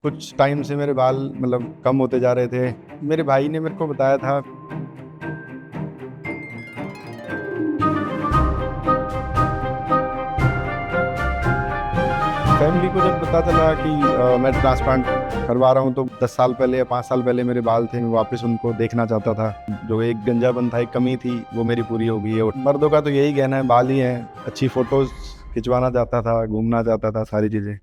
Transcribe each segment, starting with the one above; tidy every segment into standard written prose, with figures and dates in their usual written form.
कुछ टाइम से मेरे बाल मतलब कम होते जा रहे थे। मेरे भाई ने मेरे को बताया था। फैमिली को जब पता चला कि मैं ट्रांसप्लांट करवा रहा हूँ, तो 10 साल पहले या 5 साल पहले मेरे बाल थे, मैं वापस उनको देखना चाहता था। जो एक गंजापन था, एक कमी थी, वो मेरी पूरी हो गई है। और मर्दों का तो यही कहना है, बाल ही हैं। अच्छी फ़ोटोज़ खिंचवाना चाहता था, घूमना चाहता था, सारी चीज़ें।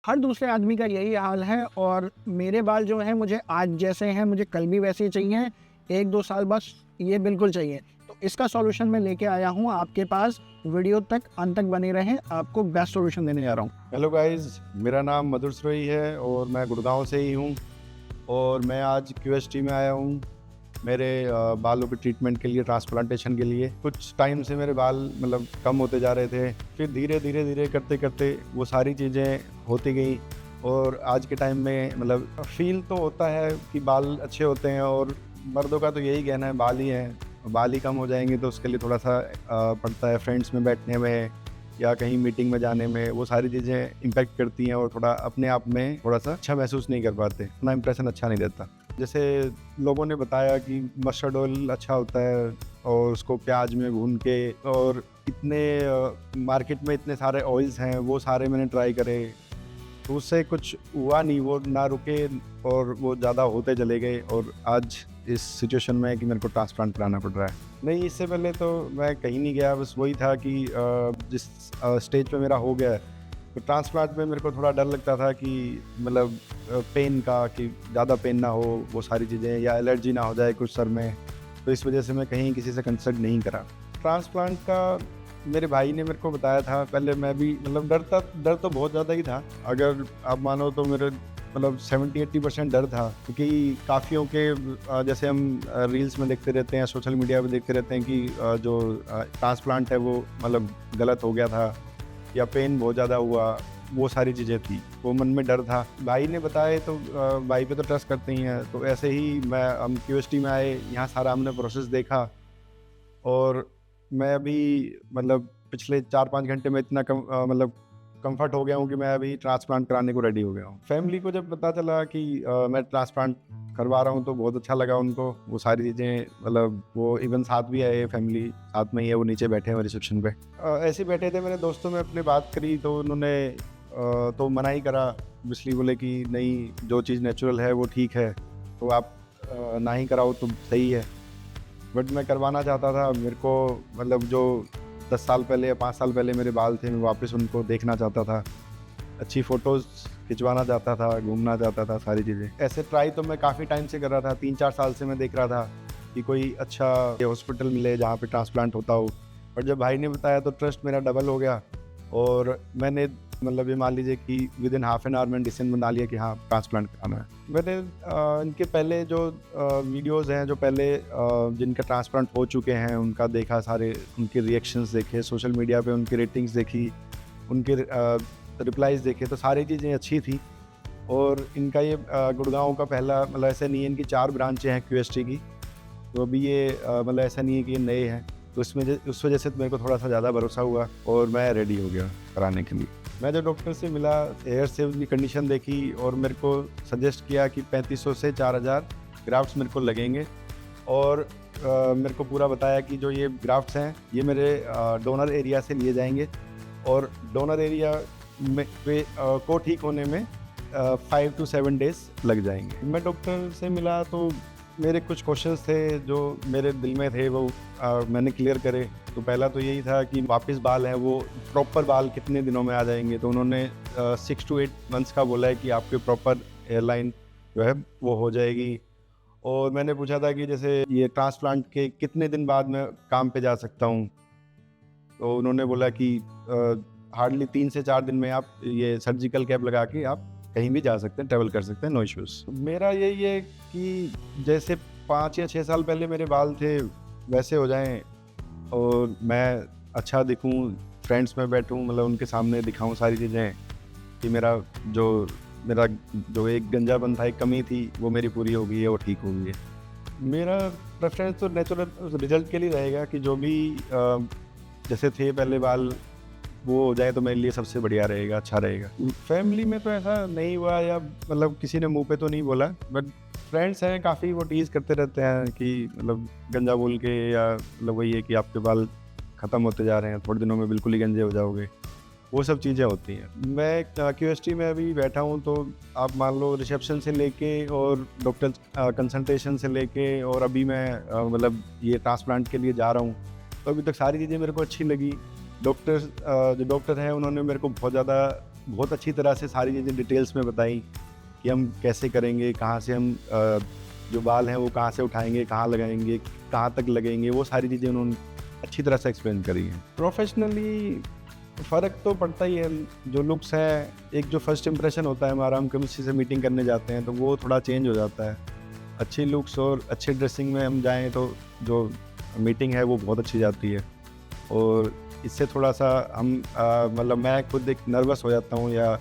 हर दूसरे आदमी का यही हाल है और मेरे बाल जो हैं मुझे आज जैसे हैं मुझे कल भी वैसे ही चाहिए। 1-2 साल बस ये बिल्कुल चाहिए। तो इसका सॉल्यूशन मैं लेके आया हूँ आपके पास। वीडियो तक अंत तक बने रहें, आपको बेस्ट सॉल्यूशन देने जा रहा हूँ। हेलो गाइज़, मेरा नाम मधुर सरोही है और मैं गुड़गांव से ही हूँ। और मैं आज क्यूएसटी में आया हूँ मेरे बालों के ट्रीटमेंट के लिए, ट्रांसप्लांटेशन के लिए। कुछ टाइम से मेरे बाल मतलब कम होते जा रहे थे, फिर धीरे धीरे धीरे करते करते वो सारी चीज़ें होती गई। और आज के टाइम में मतलब फील तो होता है कि बाल अच्छे होते हैं। और मर्दों का तो यही कहना है, बाल ही हैं। बाल ही कम हो जाएंगे तो उसके लिए थोड़ा सा पड़ता है, फ्रेंड्स में बैठने में या कहीं मीटिंग में जाने में, वो सारी चीज़ें इम्पैक्ट करती हैं और थोड़ा अपने आप में थोड़ा सा अच्छा महसूस नहीं कर पाते, अपना इंप्रेशन अच्छा नहीं देता। जैसे लोगों ने बताया कि मस्टर्ड ऑयल अच्छा होता है और उसको प्याज में भून के, और इतने मार्केट में इतने सारे ऑयल्स हैं, वो सारे मैंने ट्राई करे, तो उससे कुछ हुआ नहीं, वो ना रुके और वो ज़्यादा होते चले गए। और आज इस सिचुएशन में है कि मेरे को ट्रांसप्लांट कराना पड़ रहा है। नहीं, इससे पहले तो मैं कहीं नहीं गया, बस वही था कि जिस स्टेज पे मेरा हो गया है, तो ट्रांसप्लांट में मेरे को थोड़ा डर लगता था कि मतलब पेन का, कि ज़्यादा पेन ना हो, वो सारी चीज़ें, या एलर्जी ना हो जाए कुछ सर में। तो इस वजह से मैं कहीं किसी से कंसल्ट नहीं करा। ट्रांसप्लांट का मेरे भाई ने मेरे को बताया था। पहले मैं भी मतलब डर तो बहुत ज़्यादा ही था। अगर आप मानो तो मेरे मतलब 70-80% डर था, क्योंकि काफ़ियों के जैसे हम रील्स में देखते रहते हैं, सोशल मीडिया पे देखते रहते हैं कि जो ट्रांसप्लांट है वो मतलब गलत हो गया था या पेन बहुत ज़्यादा हुआ, वो सारी चीज़ें थी। वो मन में डर था। भाई ने बताया तो भाई पे तो ट्रस्ट करते ही हैं। तो ऐसे ही हम क्यूएसटी में आए, यहाँ सारा हमने प्रोसेस देखा। और मैं अभी मतलब पिछले 4-5 घंटे में इतना मतलब कंफर्ट हो गया हूँ कि मैं अभी ट्रांसप्लांट कराने को रेडी हो गया हूँ। फैमिली को जब पता चला कि मैं ट्रांसप्लांट करवा रहा हूँ, तो बहुत अच्छा लगा उनको। वो सारी चीज़ें मतलब वो इवन साथ भी आए, फैमिली साथ में ही है, वो नीचे बैठे हैं रिसेप्शन पे। ऐसे ही बैठे थे, मेरे दोस्तों में अपने बात करी, तो उन्होंने तो मना ही करा। इसलिए बोले कि नहीं, जो चीज़ नेचुरल है वो ठीक है, तो आप ना ही कराओ तो सही है। बट मैं करवाना चाहता था। मेरे को मतलब जो 10 साल पहले या 5 साल पहले मेरे बाल थे, मैं वापस उनको देखना चाहता था। अच्छी फ़ोटोज़ खिंचवाना चाहता था, घूमना चाहता था, सारी चीज़ें। ऐसे ट्राई तो मैं काफ़ी टाइम से कर रहा था, 3-4 साल से मैं देख रहा था कि कोई अच्छा हॉस्पिटल मिले जहाँ पे ट्रांसप्लांट होता हो। और जब भाई ने बताया तो ट्रस्ट मेरा डबल हो गया। और मैंने मतलब ये मान लीजिए कि विदिन हाफ एन आवर मैंने डिसीजन बना लिया कि हाँ, ट्रांसप्लांट कराना है। मैंने इनके पहले जो वीडियोज़ हैं, जो पहले जिनका ट्रांसप्लांट हो चुके हैं, उनका देखा, सारे उनके रिएक्शंस देखे, सोशल मीडिया पे उनकी रेटिंग्स देखी, उनके रिप्लाईज़ देखे, तो सारी चीज़ें अच्छी थी। और इनका ये गुड़गांव का पहला मतलब ऐसा नहीं है, इनकी 4 ब्रांचें हैं क्यूएसटी की। तो अभी ये मतलब ऐसा नहीं है कि ये नए हैं। तो इसमें उस वजह से तो मेरे को थोड़ा सा ज़्यादा भरोसा हुआ और मैं रेडी हो गया कराने के लिए। मैं जब डॉक्टर से मिला, हेयर से उनकी कंडीशन देखी और मेरे को सजेस्ट किया कि 3500 से 4000 ग्राफ्ट्स मेरे को लगेंगे। और मेरे को पूरा बताया कि जो ये ग्राफ्ट्स हैं, ये मेरे डोनर एरिया से लिए जाएंगे। और डोनर एरिया में को ठीक होने में 5 to 7 डेज़ लग जाएंगे। मैं डॉक्टर से मिला तो मेरे कुछ क्वेश्चंस थे जो मेरे दिल में थे, वो मैंने क्लियर करे। तो पहला तो यही था कि वापस बाल हैं, वो प्रॉपर बाल कितने दिनों में आ जाएंगे। तो उन्होंने 6 to 8 मंथ्स का बोला है कि आपके प्रॉपर हेयरलाइन जो है वो हो जाएगी। और मैंने पूछा था कि जैसे ये ट्रांसप्लांट के कितने दिन बाद मैं काम पे जा सकता हूँ। तो उन्होंने बोला कि हार्डली 3 से 4 दिन में आप ये सर्जिकल कैप लगा के आप कहीं भी जा सकते हैं, ट्रैवल कर सकते हैं, नो इश्यूज़। मेरा यही है कि जैसे 5 या 6 साल पहले मेरे बाल थे, वैसे हो जाएँ और मैं अच्छा दिखूँ, फ्रेंड्स में बैठूँ, मतलब उनके सामने दिखाऊँ सारी चीज़ें कि मेरा जो एक गंजापन था, एक कमी थी, वो मेरी पूरी हो गई है, वो ठीक हो गई है। मेरा प्रेफ़रेंस तो नेचुरल रिज़ल्ट के लिए रहेगा कि जो भी जैसे थे पहले बाल, वो हो जाए तो मेरे लिए सबसे बढ़िया रहेगा, अच्छा रहेगा। फैमिली में तो ऐसा नहीं हुआ, या मतलब किसी ने मुंह पे तो नहीं बोला, बट फ्रेंड्स हैं काफ़ी, वो टीज़ करते रहते हैं कि मतलब गंजा बोल के, या मतलब वही है कि आपके बाल ख़त्म होते जा रहे हैं, थोड़े दिनों में बिल्कुल ही गंजे हो जाओगे, वो सब चीज़ें होती हैं। मैं क्यूएसटी में अभी बैठा हूँ, तो आप मान लो रिसेप्शन से लेके और डॉक्टर कंसल्टेशन से लेके, और अभी मैं मतलब ये ट्रांसप्लांट के लिए जा रहा हूँ, तो अभी तक सारी चीज़ें मेरे को अच्छी लगी। जो डॉक्टर हैं उन्होंने मेरे को बहुत अच्छी तरह से सारी चीज़ें डिटेल्स में बताई कि हम कैसे करेंगे, कहाँ से हम जो बाल हैं वो कहाँ से उठाएंगे, कहाँ लगाएंगे, कहाँ तक लगेंगे, वो सारी चीज़ें उन्होंने अच्छी तरह से एक्सप्लेन करी हैं। प्रोफेशनली फ़र्क तो पड़ता ही है, जो लुक्स है, एक जो फर्स्ट इंप्रेशन होता है हमारा, हम किसी से मीटिंग करने जाते हैं तो वो थोड़ा चेंज हो जाता है। अच्छी लुक्स और अच्छी ड्रेसिंग में हम जाएँ तो जो मीटिंग है वो बहुत अच्छी जाती है, और इससे थोड़ा सा हम मतलब मैं खुद एक नर्वस हो जाता हूँ, या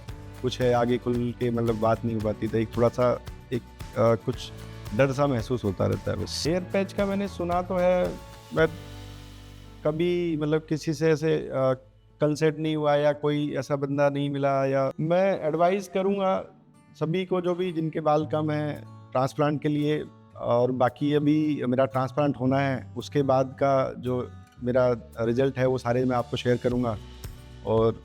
कुछ है आगे खुल के मतलब बात नहीं हो पाती, तो एक थोड़ा सा एक कुछ डर सा महसूस होता रहता है बस। हेयर पैच का मैंने सुना तो है, बट कभी मतलब किसी से ऐसे कंसल्ट नहीं हुआ, या कोई ऐसा बंदा नहीं मिला, या मैं एडवाइस करूँगा सभी को जो भी जिनके बाल कम हैं ट्रांसप्लांट के लिए। और बाकी अभी मेरा ट्रांसप्लांट होना है, उसके बाद का जो मेरा रिज़ल्ट है वो सारे मैं आपको शेयर करूँगा, और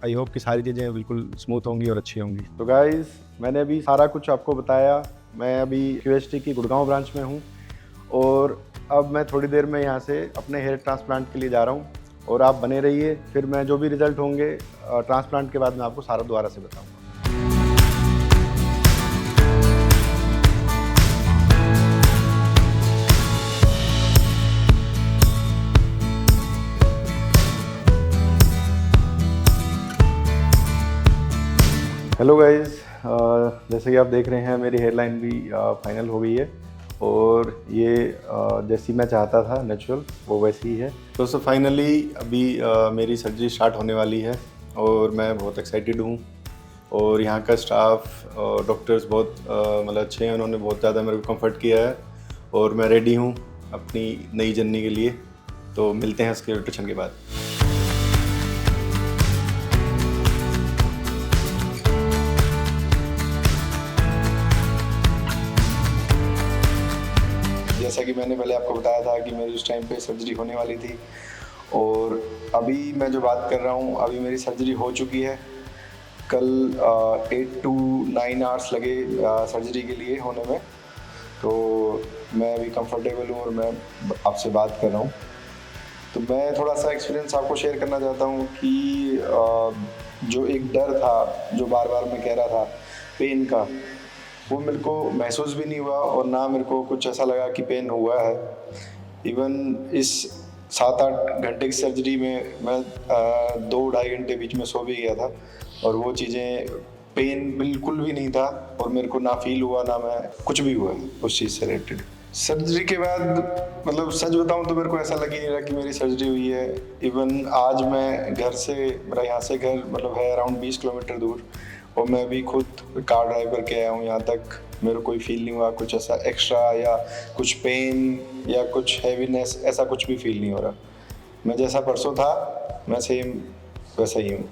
आई होप कि सारी चीज़ें बिल्कुल स्मूथ होंगी और अच्छी होंगी। तो गाइज़, मैंने अभी सारा कुछ आपको बताया। मैं अभी क्यूएसटी की गुड़गांव ब्रांच में हूँ, और अब मैं थोड़ी देर में यहाँ से अपने हेयर ट्रांसप्लांट के लिए जा रहा हूँ, और आप बने रहिए। फिर मैं जो भी रिज़ल्ट होंगे ट्रांसप्लांट के बाद मैं आपको सारा दोबारा से बताऊँगा। हेलो गाइज़, जैसे कि आप देख रहे हैं मेरी हेयरलाइन भी फाइनल हो गई है, और ये जैसी मैं चाहता था नेचुरल, वो वैसी ही है। दोस्तों, फाइनली अभी मेरी सर्जरी स्टार्ट होने वाली है, और मैं बहुत एक्साइटेड हूँ। और यहाँ का स्टाफ और डॉक्टर्स बहुत मतलब अच्छे हैं, उन्होंने बहुत ज़्यादा मेरे को कंफर्ट किया है, और मैं रेडी हूँ अपनी नई जर्नी के लिए। तो मिलते हैं इसके रोटेशन के बाद। जैसा कि मैंने पहले आपको बताया था कि मेरी उस टाइम पे सर्जरी होने वाली थी, और अभी मैं जो बात कर रहा हूँ, अभी मेरी सर्जरी हो चुकी है। कल 8 to 9 आवर्स लगे सर्जरी के लिए होने में, तो मैं अभी कंफर्टेबल हूँ और मैं आपसे बात कर रहा हूँ। तो मैं थोड़ा सा एक्सपीरियंस आपको शेयर करना चाहता हूँ कि जो एक डर था, जो बार बार मैं कह रहा था पेन का, वो मेरे को महसूस भी नहीं हुआ, और ना मेरे को कुछ ऐसा लगा कि पेन हुआ है। इवन इस 7-8 घंटे की सर्जरी में मैं 2-2.5 घंटे बीच में सो भी गया था, और वो चीज़ें, पेन बिल्कुल भी नहीं था, और मेरे को ना फील हुआ, ना मैं कुछ भी हुआ उस चीज़ से रिलेटेड। सर्जरी के बाद मतलब सच बताऊं तो मेरे को ऐसा लग ही नहीं रहा कि मेरी सर्जरी हुई है। इवन आज मैं घर से, मेरा यहाँ से घर मतलब है अराउंड 20 किलोमीटर दूर, और मैं भी खुद कार ड्राइव करके आया हूँ यहाँ तक। मेरे को कोई फील नहीं हुआ कुछ ऐसा एक्स्ट्रा, या कुछ पेन या कुछ हैवीनेस, ऐसा कुछ भी फील नहीं हो रहा। मैं जैसा परसों था मैं सेम वैसा ही हूँ।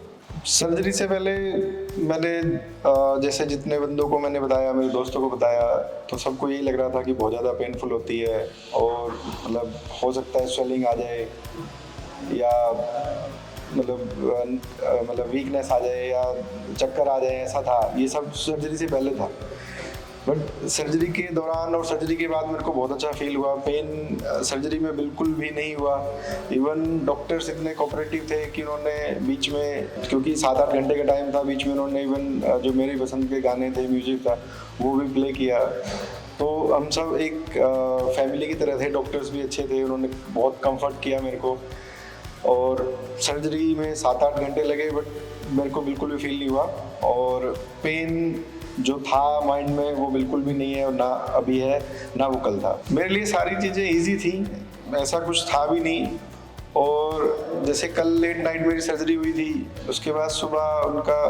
सर्जरी से पहले मैंने जैसे जितने बंदों को मैंने बताया, मेरे दोस्तों को बताया, तो सबको यही लग रहा था कि बहुत ज़्यादा पेनफुल होती है, और मतलब हो सकता है स्वेलिंग आ जाए, या मतलब वीकनेस आ जाए, या चक्कर आ जाए, ऐसा था। ये सब सर्जरी से पहले था, बट सर्जरी के दौरान और सर्जरी के बाद मेरे को बहुत अच्छा फील हुआ। पेन सर्जरी में बिल्कुल भी नहीं हुआ। इवन डॉक्टर्स इतने कोऑपरेटिव थे कि उन्होंने बीच में, क्योंकि 7-8 घंटे का टाइम था, बीच में उन्होंने इवन जो मेरी पसंद के गाने थे, म्यूजिक था, वो भी प्ले किया। तो हम सब एक फैमिली की तरह थे। डॉक्टर्स भी अच्छे थे, उन्होंने बहुत कंफर्ट किया मेरे को। और सर्जरी में 7-8 घंटे लगे, बट मेरे को बिल्कुल भी फील नहीं हुआ, और पेन जो था माइंड में वो बिल्कुल भी नहीं है, और ना अभी है ना वो कल था। मेरे लिए सारी चीज़ें इजी थी, ऐसा कुछ था भी नहीं। और जैसे कल लेट नाइट मेरी सर्जरी हुई थी, उसके बाद सुबह उनका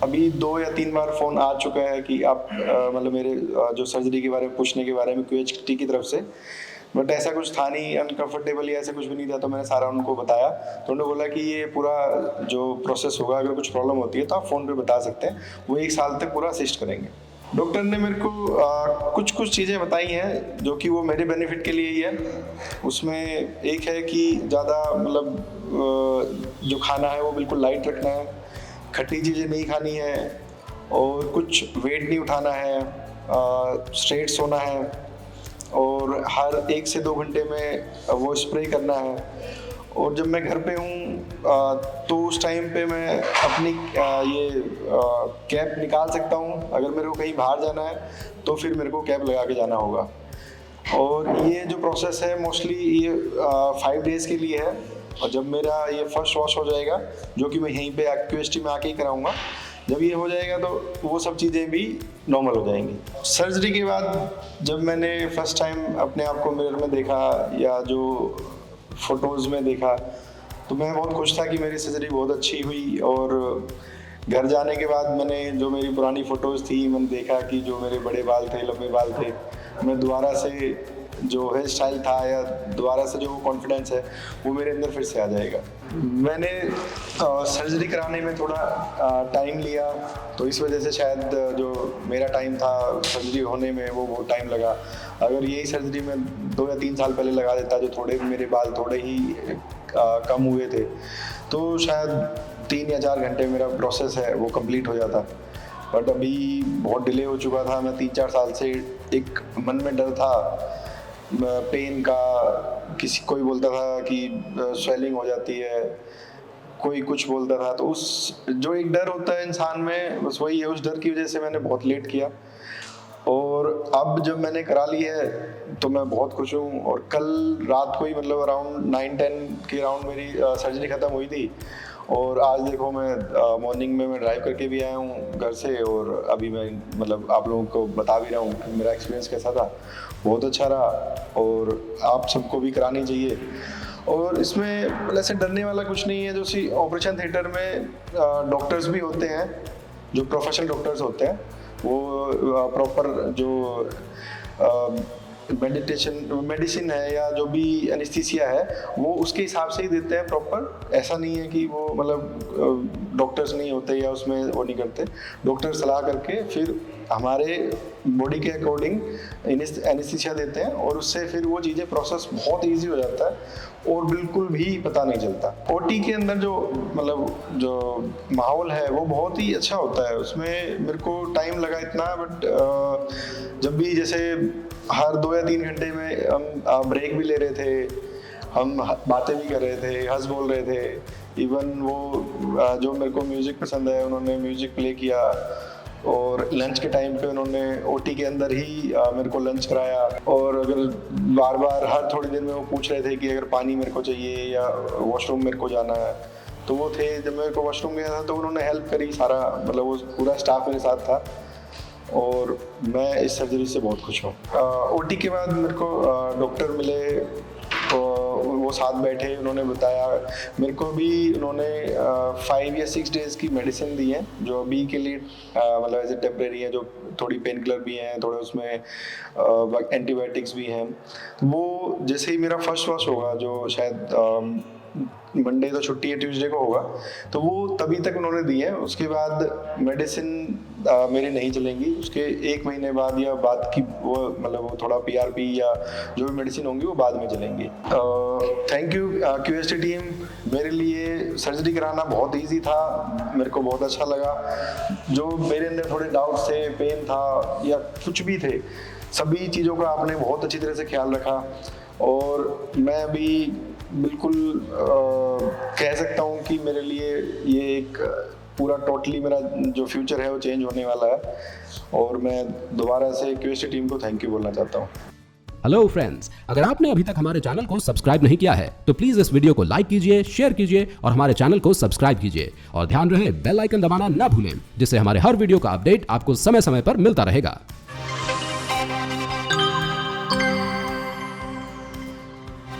अभी 2 या 3 बार फ़ोन आ चुका है कि आप मतलब मेरे जो सर्जरी के बारे में पूछने के बारे में क्यूएचटी की तरफ से, बट ऐसा कुछ था नहीं, अनकंफर्टेबल या ऐसा कुछ भी नहीं था। तो मैंने सारा उनको बताया, तो उन्होंने बोला कि ये पूरा जो प्रोसेस होगा, अगर कुछ प्रॉब्लम होती है तो आप फ़ोन पे बता सकते हैं, वो 1 साल तक पूरा असिस्ट करेंगे। डॉक्टर ने मेरे को कुछ चीज़ें बताई हैं जो कि वो मेरे बेनिफिट के लिए ही है। उसमें एक है कि ज़्यादा मतलब जो खाना है वो बिल्कुल लाइट रखना है, खट्टी चीज़ें नहीं खानी है, और कुछ वेट नहीं उठाना है, स्ट्रेट सोना है, और हर 1 से 2 घंटे में वो स्प्रे करना है। और जब मैं घर पे हूँ तो उस टाइम पे मैं अपनी ये कैप निकाल सकता हूँ। अगर मेरे को कहीं बाहर जाना है तो फिर मेरे को कैप लगा के जाना होगा। और ये जो प्रोसेस है मोस्टली ये 5 डेज़ के लिए है। और जब मेरा ये फर्स्ट वॉश हो जाएगा, जो कि मैं यहीं पे QST में आके ही कराऊंगा, जब ये हो जाएगा तो वो सब चीज़ें भी नॉर्मल हो जाएंगी। सर्जरी के बाद जब मैंने फर्स्ट टाइम अपने आप को मिरर में देखा या जो फ़ोटोज़ में देखा, तो मैं बहुत खुश था कि मेरी सर्जरी बहुत अच्छी हुई। और घर जाने के बाद मैंने जो मेरी पुरानी फ़ोटोज़ थी, मैंने देखा कि जो मेरे बड़े बाल थे, लंबे बाल थे, मैं दोबारा से जो हेयर स्टाइल था या दोबारा से जो कॉन्फिडेंस है वो मेरे अंदर फिर से आ जाएगा। मैंने सर्जरी कराने में थोड़ा टाइम लिया, तो इस वजह से शायद जो मेरा टाइम था सर्जरी होने में वो बहुत टाइम लगा। अगर यही सर्जरी में 2 या 3 साल पहले लगा देता, जो थोड़े मेरे बाल थोड़े ही कम हुए थे, तो शायद 3 या 4 घंटे मेरा प्रोसेस है वो कंप्लीट हो जाता। बट अभी बहुत डिले हो चुका था। मैं 3-4 साल से एक मन में डर था पेन का, कोई बोलता था कि स्वेलिंग हो जाती है, कोई कुछ बोलता था। तो उस जो एक डर होता है इंसान में, बस वही है, उस डर की वजह से मैंने बहुत लेट किया। और अब जब मैंने करा ली है तो मैं बहुत खुश हूँ। और कल रात को ही मतलब अराउंड 9-10 के अराउंड मेरी सर्जरी ख़त्म हुई थी। और आज देखो मैं मॉर्निंग में मैं ड्राइव करके भी आया हूँ घर से, और अभी मैं मतलब आप लोगों को बता भी रहा हूँ कि मेरा एक्सपीरियंस कैसा था। बहुत अच्छा रहा, और आप सबको भी करानी चाहिए। और इसमें मतलब ऐसे डरने वाला कुछ नहीं है। जो सी ऑपरेशन थिएटर में डॉक्टर्स भी होते हैं, जो प्रोफेशनल डॉक्टर्स होते हैं, वो प्रॉपर जो मेडिसिन है या जो भी एनेस्थीसिया है वो उसके हिसाब से ही देते हैं प्रॉपर। ऐसा नहीं है कि वो मतलब डॉक्टर्स नहीं होते या उसमें वो नहीं करते। डॉक्टर सलाह करके फिर हमारे बॉडी के अकॉर्डिंग एनेस्थीसिया देते हैं, और उससे फिर वो चीज़ें प्रोसेस बहुत इजी हो जाता है और बिल्कुल भी पता नहीं चलता। ओटी के अंदर जो मतलब जो माहौल है वो बहुत ही अच्छा होता है। उसमें मेरे को टाइम लगा इतना, बट जब भी जैसे हर 2 या 3 घंटे में हम ब्रेक भी ले रहे थे, हम बातें भी कर रहे थे, हंस बोल रहे थे। इवन वो जो मेरे को म्यूज़िक पसंद है उन्होंने म्यूज़िक प्ले किया, और लंच के टाइम पे उन्होंने ओटी के अंदर ही मेरे को लंच कराया। और अगर बार बार हर थोड़ी देर में वो पूछ रहे थे कि अगर पानी मेरे को चाहिए या वॉशरूम मेरे को जाना है, तो वो थे। जब मेरे को वॉशरूम गया था तो उन्होंने हेल्प करी, सारा मतलब वो पूरा स्टाफ मेरे साथ था, और मैं इस सर्जरी से बहुत खुश हूँ। ओटी के बाद मेरे को डॉक्टर मिले, तो वो साथ बैठे, उन्होंने बताया मेरे को भी। उन्होंने 5 या 6 डेज़ की मेडिसिन दी है, जो अभी के लिए मतलब एज ए टेम्परेरी है, जो थोड़ी पेन किलर भी हैं, थोड़े उसमें एंटीबायोटिक्स भी हैं। वो जैसे ही मेरा फर्स्ट वॉश होगा, जो शायद मंडे तो छुट्टी है, ट्यूसडे को होगा, तो वो तभी तक उन्होंने दी है। उसके बाद मेडिसिन मेरी नहीं चलेंगी। उसके 1 महीने बाद या बाद की वो मतलब वो थोड़ा PRP या जो भी मेडिसिन होंगी वो बाद में चलेंगी। Thank you QST team. मेरे लिए सर्जरी कराना बहुत इजी था, मेरे को बहुत अच्छा लगा। जो मेरे अंदर थोड़े डाउट्स थे, पेन था या कुछ भी थे, सभी चीज़ों का आपने बहुत अच्छी तरह से ख्याल रखा। और मैं अभी बिल्कुल कह सकता हूँ कि मेरे लिए ये एक पूरा टोटली मेरा जो फ्यूचर है वो चेंज होने वाला है। और मैं दोबारा से QST टीम को थैंक यू बोलना चाहता हूँ। हेलो फ्रेंड्स, अगर आपने अभी तक हमारे चैनल को सब्सक्राइब नहीं किया है तो प्लीज इस वीडियो को लाइक कीजिए, शेयर कीजिए और हमारे चैनल को सब्सक्राइब कीजिए। और ध्यान रहे बेल आइकन दबाना ना भूलें, जिससे हमारे हर वीडियो का अपडेट आपको समय समय पर मिलता रहेगा।